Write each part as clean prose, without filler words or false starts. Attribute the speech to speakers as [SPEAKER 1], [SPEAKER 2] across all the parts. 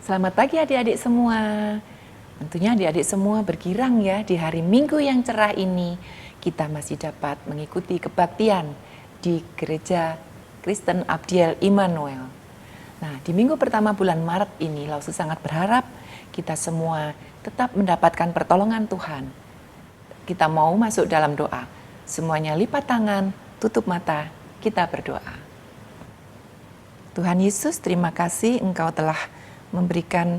[SPEAKER 1] Selamat pagi adik-adik semua. Tentunya adik-adik semua bergirang ya di hari Minggu yang cerah ini. Kita masih dapat mengikuti kebaktian di Gereja Kristen Abdiel Immanuel. Nah, di minggu pertama bulan Maret ini, Lausu sangat berharap kita semua tetap mendapatkan pertolongan Tuhan. Kita mau masuk dalam doa. Semuanya lipat tangan, tutup mata, kita berdoa. Tuhan Yesus, terima kasih Engkau telah memberikan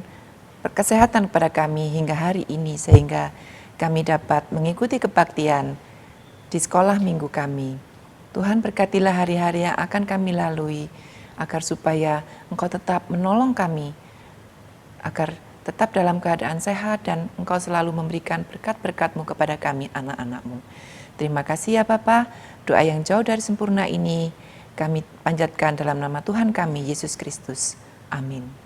[SPEAKER 1] kesehatan kepada kami hingga hari ini sehingga kami dapat mengikuti kebaktian di sekolah minggu kami. Tuhan berkatilah hari-hari yang akan kami lalui agar supaya Engkau tetap menolong kami agar tetap dalam keadaan sehat dan Engkau selalu memberikan berkat-berkat-Mu kepada kami anak-anak-Mu. Terima kasih ya Bapa, doa yang jauh dari sempurna ini kami panjatkan dalam nama Tuhan kami Yesus Kristus. Amin.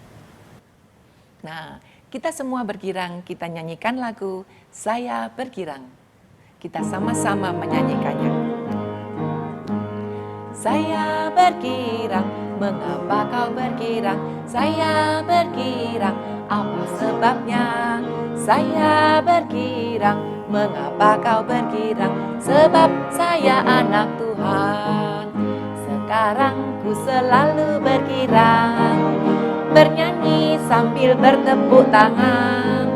[SPEAKER 1] Nah, kita semua bergirang, kita nyanyikan lagu Saya Bergirang. Kita sama-sama menyanyikannya. Saya bergirang, mengapa kau bergirang? Saya bergirang, apa sebabnya? Saya bergirang, mengapa kau bergirang? Sebab saya anak Tuhan. Sekarang ku selalu bergirang, bernyanyi sambil bertepuk tangan,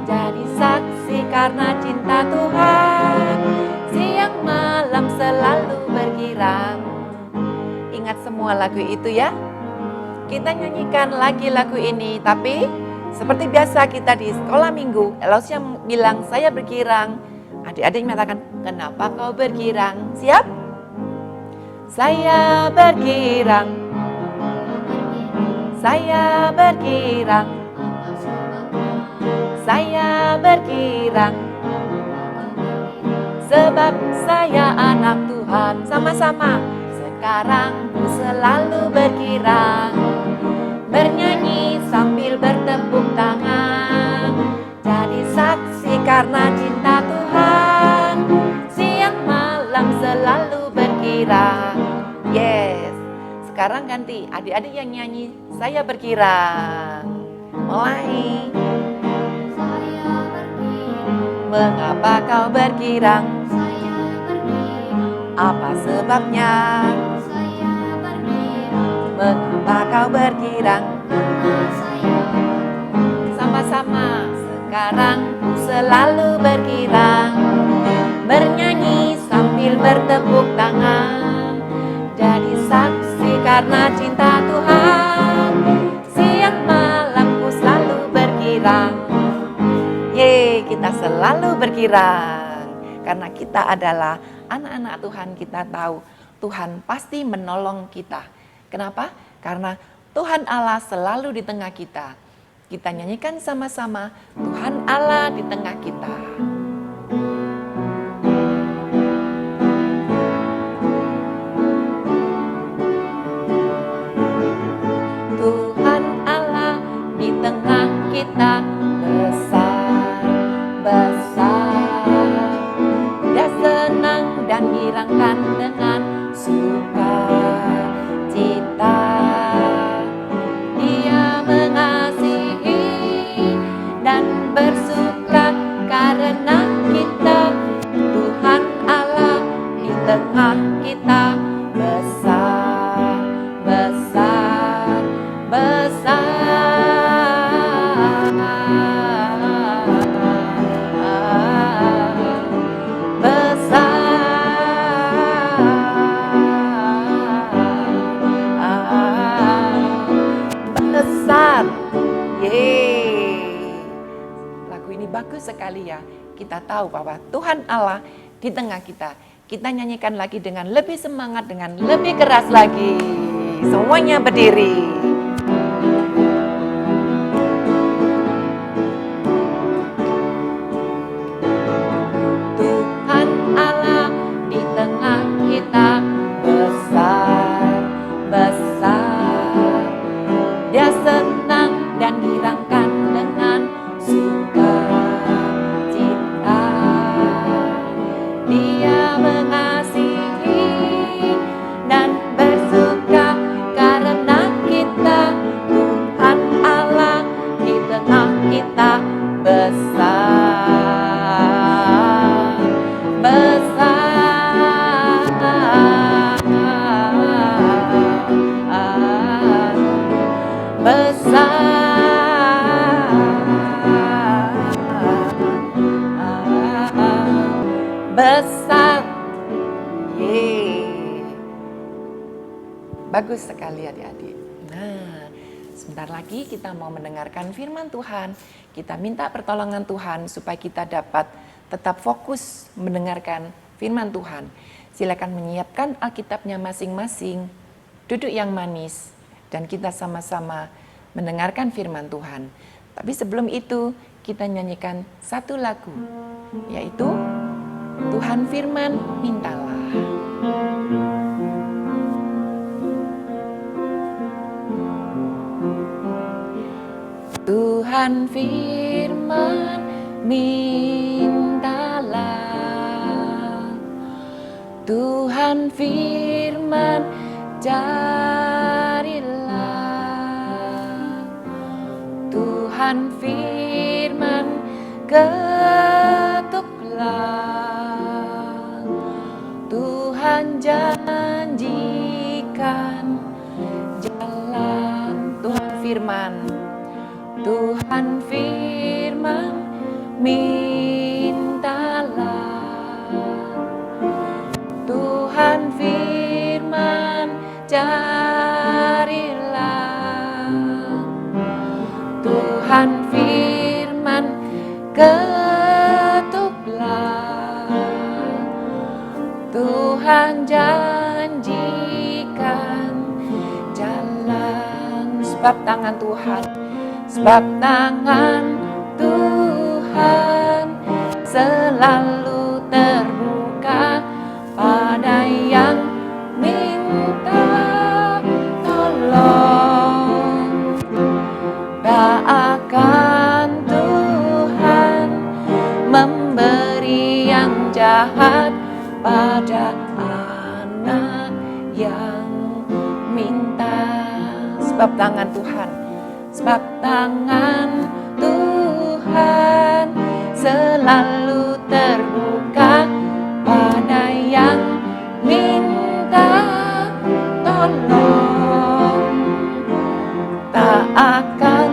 [SPEAKER 1] jadi saksi karena cinta Tuhan, siang malam selalu bergirang. Ingat semua lagu itu ya. Kita nyanyikan lagi lagu ini, tapi seperti biasa kita di sekolah minggu, Elosnya bilang saya bergirang, adik-adik mengatakan kenapa kau bergirang? Siap? Saya bergirang, saya bergirang, saya bergirang, sebab saya anak Tuhan. Sama-sama. Sekarang ku selalu bergirang, bernyanyi sambil bertepuk tangan, jadi saksi karena cinta Tuhan, siang malam selalu bergirang. Yes. Sekarang ganti, adik-adik yang nyanyi, saya bergirang. Mulai. Saya bergirang. Mengapa kau bergirang? Saya bergirang. Apa sebabnya? Saya bergirang. Mengapa kau bergirang? Saya bergirang. Sama-sama. Sekarang ku selalu bergirang, bernyanyi sambil bertepuk tangan, jadi saksi karena cinta Tuhan, siang malam ku selalu bergirang. Kita selalu bergirang karena kita adalah anak-anak Tuhan. Kita tahu Tuhan pasti menolong kita. Kenapa? Karena Tuhan Allah selalu di tengah kita. Kita nyanyikan sama-sama, Tuhan Allah di tengah kita. Tuhan Allah di tengah kita, besar, besar. Dia senang dan girangkan dengan sukacita. Dia mengasihi dan bersuka karena kita. Tuhan Allah di tengah kita, besar, besar, besar. Besar. Lagu ini bagus sekali ya. Kita tahu bahwa Tuhan Allah di tengah kita. Kita nyanyikan lagi dengan lebih semangat, dengan lebih keras lagi. Semuanya berdiri. Tuhan Allah di tengah kita, besar, besar. Dia senang dan girangkan dengan sukacita. Dia mengasihi dan bersuka karena kita. sesat. Yeay. Bagus sekali adik-adik. Nah, sebentar lagi kita mau mendengarkan firman Tuhan. Kita minta pertolongan Tuhan supaya kita dapat tetap fokus mendengarkan firman Tuhan. Silakan menyiapkan Alkitabnya masing-masing, duduk yang manis, dan kita sama-sama mendengarkan firman Tuhan. Tapi sebelum itu, kita nyanyikan satu lagu, yaitu Tuhan Firman Mintalah. Tuhan Firman mintalah, Tuhan Firman carilah, Tuhan Firman ketuklah, Tuhan janjikan jalan. Tuhan Firman, Tuhan Firman mintalah, Tuhan Firman carilah, Tuhan Firman ketuklah, Tuhan janjikan jalan. Sebab tangan Tuhan, sebab tangan Tuhan selalu terbuka pada yang minta tolong. Tak akan Tuhan memberi yang jahat pada anak yang minta. Sebab tangan Tuhan, sebab tangan Tuhan selalu terbuka pada yang minta tolong. Tak akan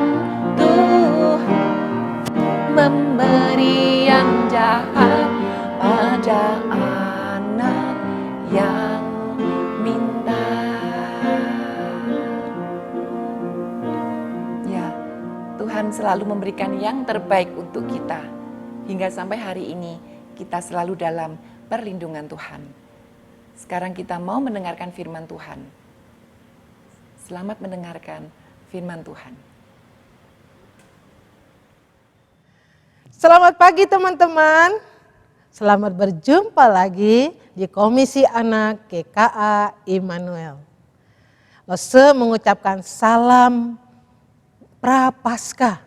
[SPEAKER 1] Tuhan memberi yang jahat pada anak yang minta. Tuhan selalu memberikan yang terbaik untuk kita. Hingga sampai hari ini, kita selalu dalam perlindungan Tuhan. Sekarang kita mau mendengarkan firman Tuhan. Selamat mendengarkan firman Tuhan.
[SPEAKER 2] Selamat pagi teman-teman. Selamat berjumpa lagi di Komisi Anak GKA Immanuel. Lose mengucapkan salam Prapaskah.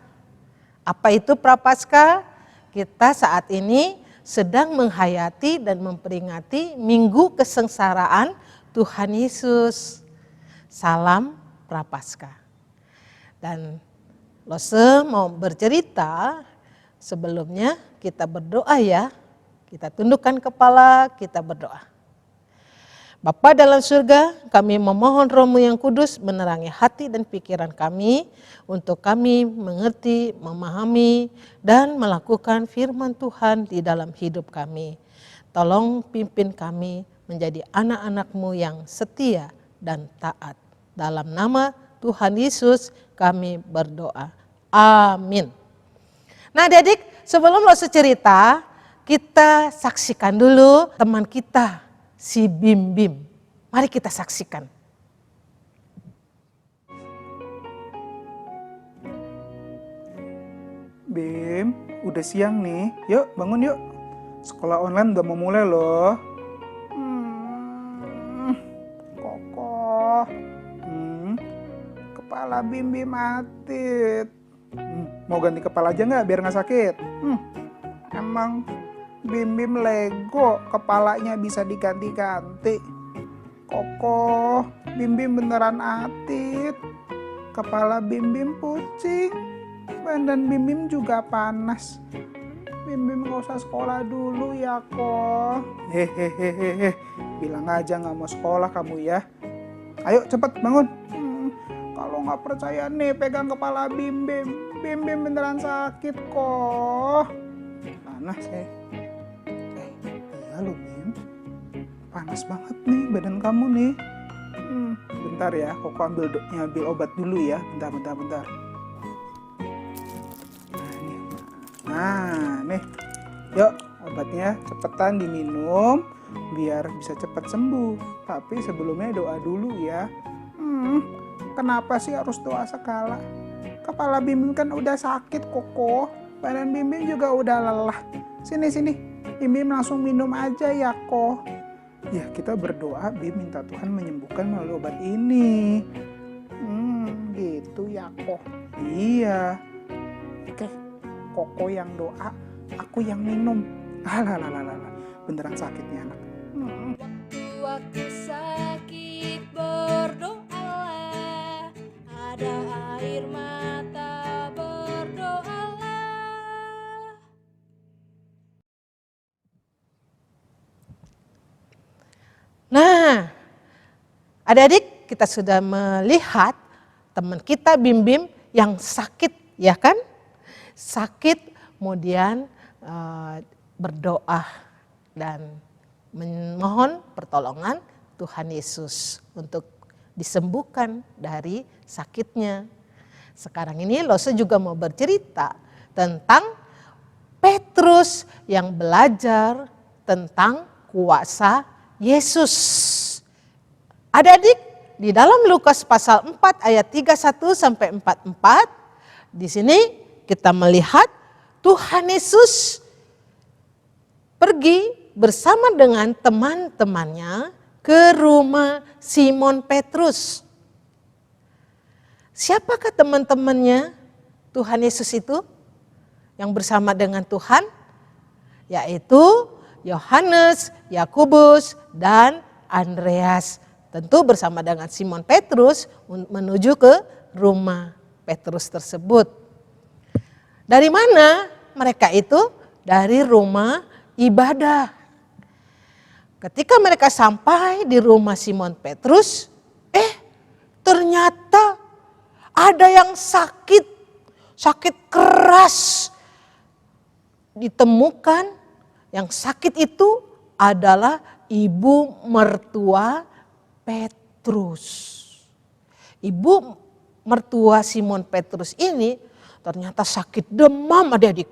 [SPEAKER 2] Apa itu Prapaskah? Kita saat ini sedang menghayati dan memperingati Minggu Kesengsaraan Tuhan Yesus. Salam Prapaskah. Dan Lose mau bercerita, sebelumnya kita berdoa ya. Kita tundukkan kepala, kita berdoa. Bapa dalam surga, kami memohon Roh-Mu yang kudus menerangi hati dan pikiran kami untuk kami mengerti, memahami, dan melakukan firman Tuhan di dalam hidup kami. Tolong pimpin kami menjadi anak-anak-Mu yang setia dan taat. Dalam nama Tuhan Yesus kami berdoa. Amin. Nah adik-adik, sebelum Lose cerita, kita saksikan dulu teman kita. Si Bim Bim. Mari kita saksikan.
[SPEAKER 3] Bim, udah siang nih. Yuk bangun yuk. Sekolah online udah mau mulai loh. Kokoh. Kepala Bim Bim atit. Mau ganti kepala aja nggak biar nggak sakit? Emang Bim Bim Lego, kepalanya bisa diganti-ganti. Kokoh, Bim Bim beneran atit. Kepala Bim Bim pucing. Badan Bim Bim juga panas. Bim Bim gak usah sekolah dulu ya kok. Hehehehe, bilang aja gak mau sekolah kamu ya. Ayo cepet bangun. Kalau gak percaya nih pegang kepala Bim Bim. Bim Bim beneran sakit kok. Panas ya. Iya loh Bim, panas banget nih badan kamu nih. Bentar ya, Koko ambil obat dulu ya. Bentar. Nah nih, yuk obatnya cepetan diminum biar bisa cepat sembuh. Tapi sebelumnya doa dulu ya. Kenapa sih harus doa segala? Kepala Bim kan udah sakit Koko. Badan Bim juga udah lelah. Sini, Bim langsung minum aja ya Ko. Ya kita berdoa Bim minta Tuhan menyembuhkan melalui obat ini. Gitu ya Ko. Iya. Oke, Koko yang doa, aku yang minum. Alah, beneran sakit nih anak.
[SPEAKER 4] Waktu sakit berdoalah, ada air mata berdoalah.
[SPEAKER 2] Nah, adik-adik kita sudah melihat teman kita Bim yang sakit, ya kan? Sakit, kemudian berdoa dan memohon pertolongan Tuhan Yesus untuk disembuhkan dari sakitnya. Sekarang ini Lose juga mau bercerita tentang Petrus yang belajar tentang kuasa Yesus. Adik-adik, di dalam Lukas pasal 4 ayat 31 sampai 44, di sini kita melihat Tuhan Yesus pergi bersama dengan teman-temannya ke rumah Simon Petrus. Siapakah teman-temannya Tuhan Yesus itu yang bersama dengan Tuhan? Yaitu Yohanes, Yakobus, dan Andreas. Tentu bersama dengan Simon Petrus menuju ke rumah Petrus tersebut. Dari mana mereka itu? Dari rumah ibadah. Ketika mereka sampai di rumah Simon Petrus, ternyata ada yang sakit keras ditemukan. Yang sakit itu adalah ibu mertua Petrus. Ibu mertua Simon Petrus ini ternyata sakit demam, adik-adik.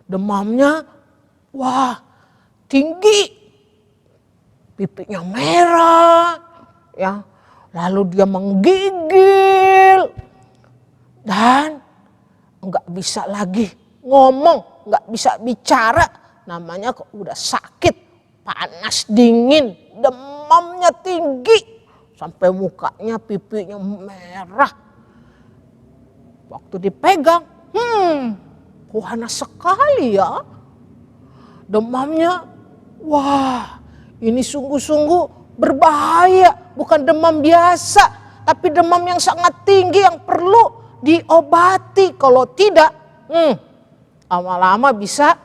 [SPEAKER 2] Demamnya tinggi. Pipinya merah, ya. Lalu dia menggigil dan enggak bisa lagi ngomong, enggak bisa bicara. Namanya kok udah sakit, panas, dingin, demamnya tinggi. Sampai mukanya, pipinya merah. Waktu dipegang, panas sekali ya. Demamnya, ini sungguh-sungguh berbahaya. Bukan demam biasa, tapi demam yang sangat tinggi yang perlu diobati. Kalau tidak, lama-lama bisa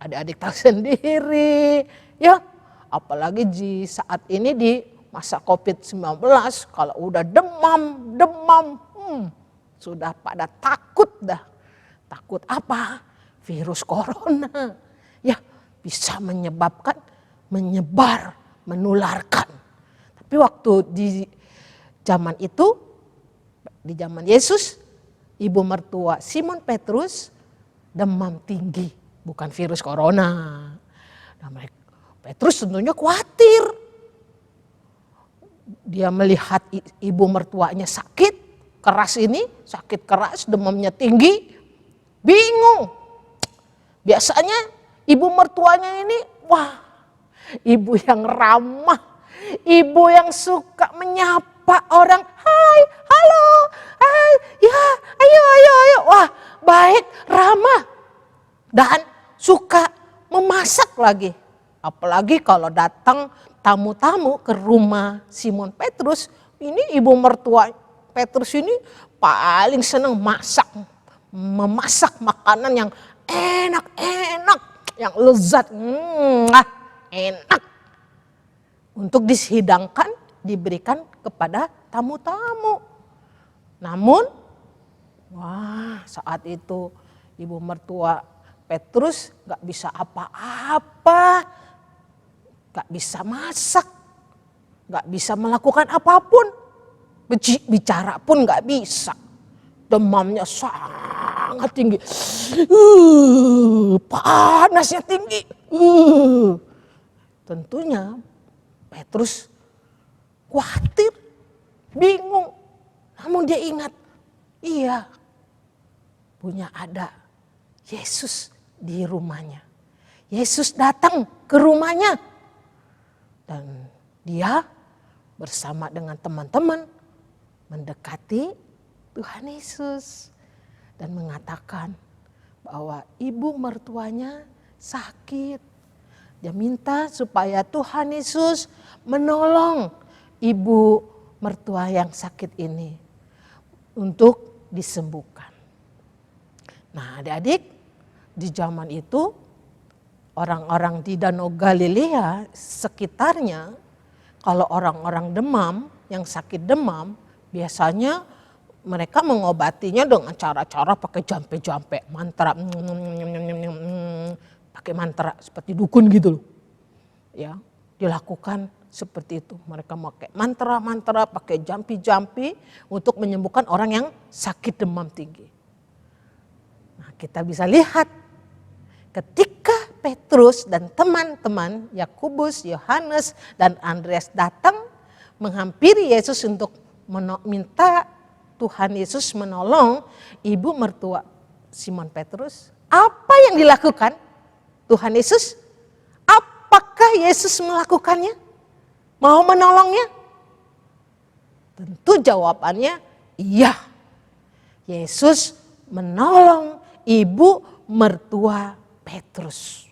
[SPEAKER 2] adik-adik tahu sendiri ya. Apalagi di saat ini di masa COVID-19, kalau udah demam, sudah pada takut dah. Takut apa? Virus corona. Ya, bisa menyebar, menularkan. Tapi waktu di zaman itu, di zaman Yesus, ibu mertua Simon Petrus demam tinggi, bukan virus corona. Nah, Petrus tentunya khawatir. Dia melihat ibu mertuanya sakit keras ini, sakit keras, demamnya tinggi, bingung. Biasanya ibu mertuanya ini, ibu yang ramah, ibu yang suka menyapa orang, hai, halo, hai, ya, ayo. Baik, ramah, dan suka memasak lagi. Apalagi kalau datang tamu-tamu ke rumah Simon Petrus, ini ibu mertua Petrus ini paling senang memasak makanan yang enak, yang lezat, enak. Untuk dihidangkan, diberikan kepada tamu-tamu. Namun, saat itu ibu mertua Petrus gak bisa apa-apa, gak bisa masak, gak bisa melakukan apapun. Bicara pun gak bisa. Demamnya sangat tinggi. Panasnya tinggi. Tentunya Petrus khawatir, bingung. Namun dia ingat, iya, punya ada Yesus di rumahnya. Yesus datang ke rumahnya. Dan dia bersama dengan teman-teman mendekati Tuhan Yesus. Dan mengatakan bahwa ibu mertuanya sakit. Dia minta supaya Tuhan Yesus menolong ibu mertua yang sakit ini untuk disembuhkan. Nah, adik-adik, di zaman itu orang-orang di Danau Galilea sekitarnya, kalau orang-orang demam, yang sakit demam, biasanya mereka mengobatinya dengan cara-cara pakai jampe-jampe, mantra, pakai mantra seperti dukun gitu loh. Ya, dilakukan seperti itu. Mereka pakai mantra-mantra, pakai jampi-jampi untuk menyembuhkan orang yang sakit demam tinggi. Nah, kita bisa lihat ketika Petrus dan teman-teman Yakobus, Yohanes, dan Andreas datang menghampiri Yesus untuk minta Tuhan Yesus menolong ibu mertua Simon Petrus. Apa yang dilakukan Tuhan Yesus? Apakah Yesus melakukannya? Mau menolongnya? Tentu jawabannya iya. Yesus menolong ibu mertua Petrus.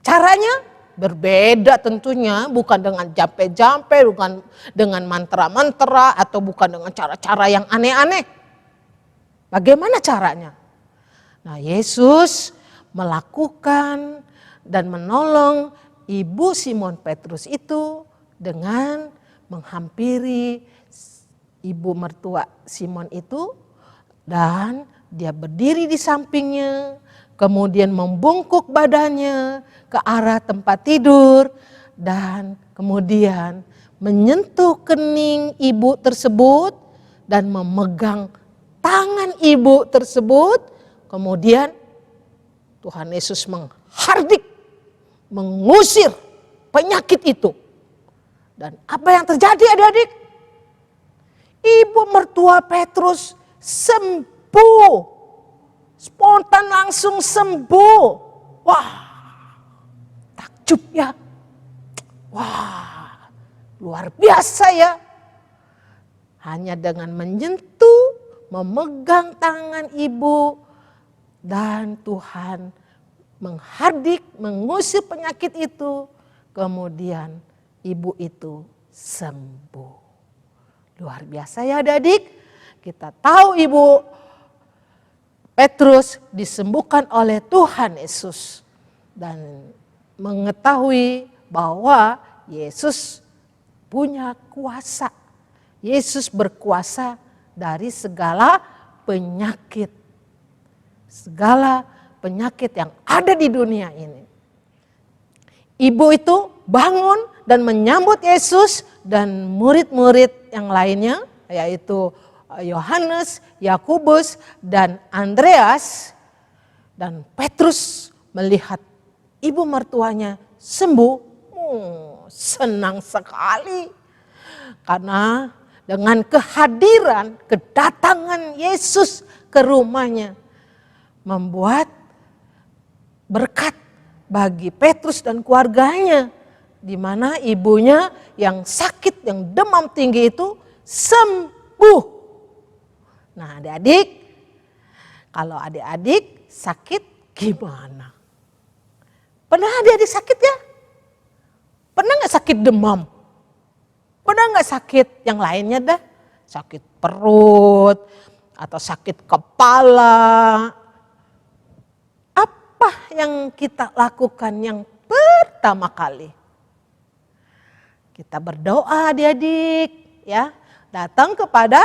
[SPEAKER 2] Caranya berbeda tentunya, bukan dengan jampe-jampe, bukan dengan mantra-mantra, atau bukan dengan cara-cara yang aneh-aneh. Bagaimana caranya? Nah, Yesus melakukan dan menolong ibu Simon Petrus itu dengan menghampiri ibu mertua Simon itu, dan dia berdiri di sampingnya, kemudian membungkuk badannya ke arah tempat tidur, dan kemudian menyentuh kening ibu tersebut dan memegang tangan ibu tersebut. Kemudian Tuhan Yesus menghardik, mengusir penyakit itu. Dan apa yang terjadi adik-adik? Ibu mertua Petrus sembuh. Spontan langsung sembuh. Wah, takjub ya. Wah, luar biasa ya. Hanya dengan menyentuh, memegang tangan ibu, dan Tuhan menghardik, mengusir penyakit itu. Kemudian ibu itu sembuh. Luar biasa ya adik-adik. Kita tahu ibu Petrus disembuhkan oleh Tuhan Yesus. Dan mengetahui bahwa Yesus punya kuasa. Yesus berkuasa dari segala penyakit. Segala penyakit yang ada di dunia ini. Ibu itu bangun dan menyambut Yesus dan murid-murid yang lainnya, yaitu Yohanes, Yakobus, dan Andreas. Dan Petrus melihat ibu mertuanya sembuh, senang sekali. Karena dengan kehadiran, kedatangan Yesus ke rumahnya, membuat berkat bagi Petrus dan keluarganya, di mana ibunya yang sakit, yang demam tinggi itu sembuh. Nah, adik-adik, kalau adik-adik sakit gimana? Pernah adik-adik sakit ya? Pernah gak sakit demam? Pernah gak sakit yang lainnya dah? Sakit perut atau sakit kepala. Apa yang kita lakukan yang pertama kali? Kita berdoa adik-adik ya, datang kepada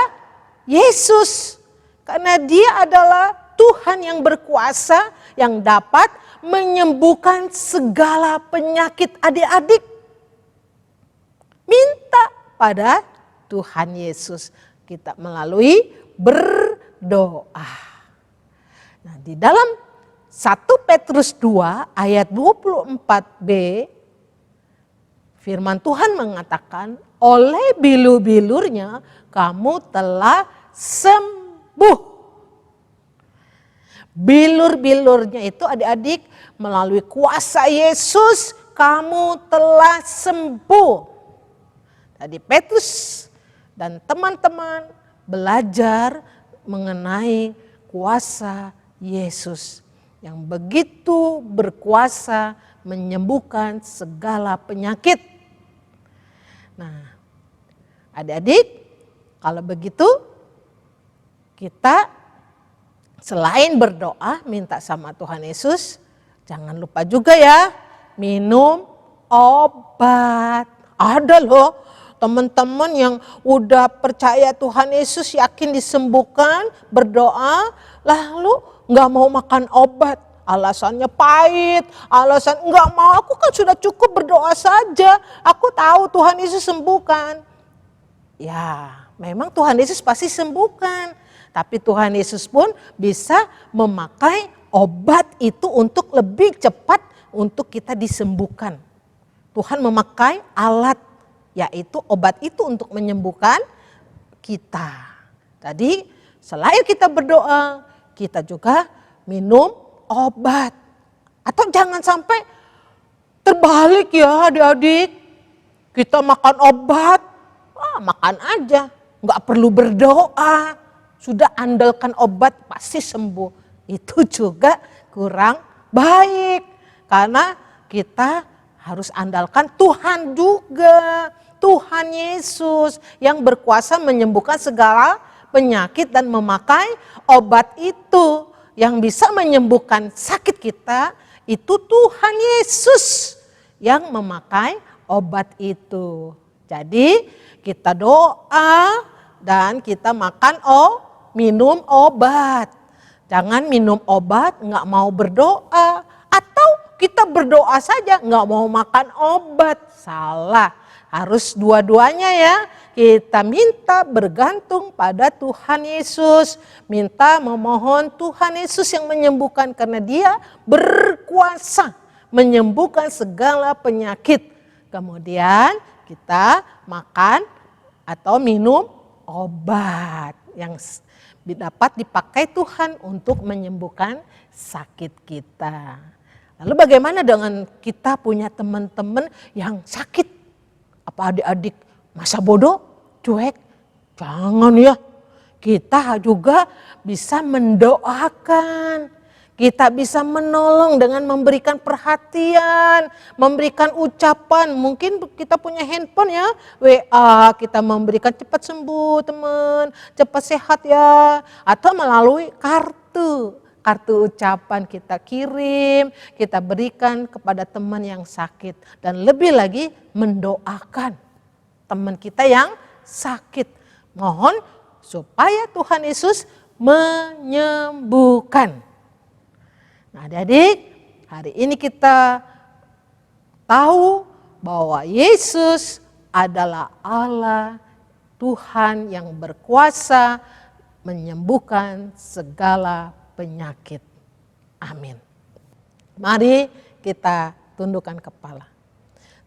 [SPEAKER 2] Yesus. Karena dia adalah Tuhan yang berkuasa, yang dapat menyembuhkan segala penyakit adik-adik. Minta pada Tuhan Yesus kita melalui berdoa. Nah, di dalam 1 Petrus 2 ayat 24b, firman Tuhan mengatakan, oleh bilur-bilurnya kamu telah sembuh. Bilur-bilurnya itu adik-adik melalui kuasa Yesus kamu telah sembuh. Tadi Petrus dan teman-teman belajar mengenai kuasa Yesus yang begitu berkuasa menyembuhkan segala penyakit. Nah, adik-adik, kalau begitu kita selain berdoa minta sama Tuhan Yesus, jangan lupa juga ya minum obat. Ada loh teman-teman yang udah percaya Tuhan Yesus, yakin disembuhkan, berdoa, lalu nggak mau makan obat. Alasannya pahit, alasan nggak mau, aku kan sudah cukup berdoa saja, aku tahu Tuhan Yesus sembuhkan. Ya, memang Tuhan Yesus pasti sembuhkan. Tapi Tuhan Yesus pun bisa memakai obat itu untuk lebih cepat untuk kita disembuhkan. Tuhan memakai alat, yaitu obat itu untuk menyembuhkan kita. Tadi selain kita berdoa, kita juga minum obat. Atau jangan sampai terbalik ya adik-adik. Kita makan obat, makan aja, nggak perlu berdoa. Sudah andalkan obat pasti sembuh. Itu juga kurang baik. Karena kita harus andalkan Tuhan juga. Tuhan Yesus yang berkuasa menyembuhkan segala penyakit dan memakai obat itu. Yang bisa menyembuhkan sakit kita itu Tuhan Yesus yang memakai obat itu. Jadi kita doa dan kita makan minum obat. Jangan minum obat nggak mau berdoa. Atau kita berdoa saja nggak mau makan obat. Salah. Harus dua-duanya ya. Kita minta bergantung pada Tuhan Yesus. Minta memohon Tuhan Yesus yang menyembuhkan karena Dia berkuasa menyembuhkan segala penyakit. Kemudian kita makan atau minum obat yang dapat dipakai Tuhan untuk menyembuhkan sakit kita. Lalu bagaimana dengan kita punya teman-teman yang sakit? Apa adik-adik masa bodoh, cuek? Jangan ya. Kita juga bisa mendoakan. Kita bisa menolong dengan memberikan perhatian, memberikan ucapan. Mungkin kita punya handphone ya, WA, kita memberikan cepat sembuh teman, cepat sehat ya. Atau melalui kartu ucapan kita kirim, kita berikan kepada teman yang sakit. Dan lebih lagi mendoakan teman kita yang sakit. Mohon supaya Tuhan Yesus menyembuhkan. Nah adik-adik, hari ini kita tahu bahwa Yesus adalah Allah, Tuhan yang berkuasa menyembuhkan segala penyakit. Amin. Mari kita tundukkan kepala.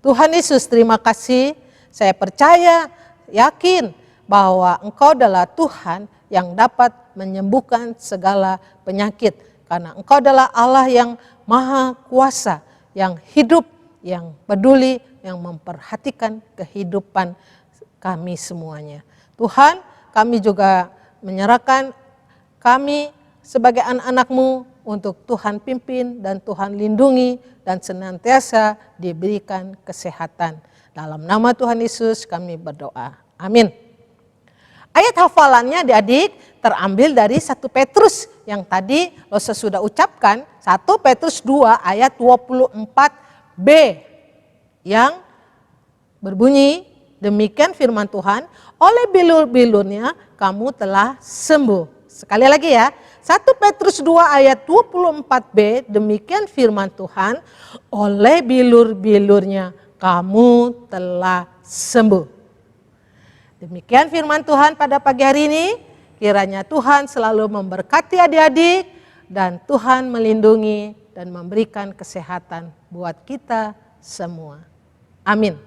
[SPEAKER 2] Tuhan Yesus, terima kasih. Saya percaya, yakin bahwa Engkau adalah Tuhan yang dapat menyembuhkan segala penyakit. Karena Engkau adalah Allah yang maha kuasa, yang hidup, yang peduli, yang memperhatikan kehidupan kami semuanya. Tuhan, kami juga menyerahkan kami sebagai anak-anak-Mu untuk Tuhan pimpin dan Tuhan lindungi dan senantiasa diberikan kesehatan. Dalam nama Tuhan Yesus kami berdoa. Amin. Ayat hafalannya adik-adik terambil dari 1 Petrus yang tadi Lose sudah ucapkan. 1 Petrus 2 ayat 24b yang berbunyi demikian firman Tuhan, oleh bilur-bilurnya kamu telah sembuh. Sekali lagi ya, 1 1 Petrus 2 ayat 24b, demikian firman Tuhan, oleh bilur-bilurnya kamu telah sembuh. Demikian firman Tuhan pada pagi hari ini, kiranya Tuhan selalu memberkati adik-adik dan Tuhan melindungi dan memberikan kesehatan buat kita semua. Amin.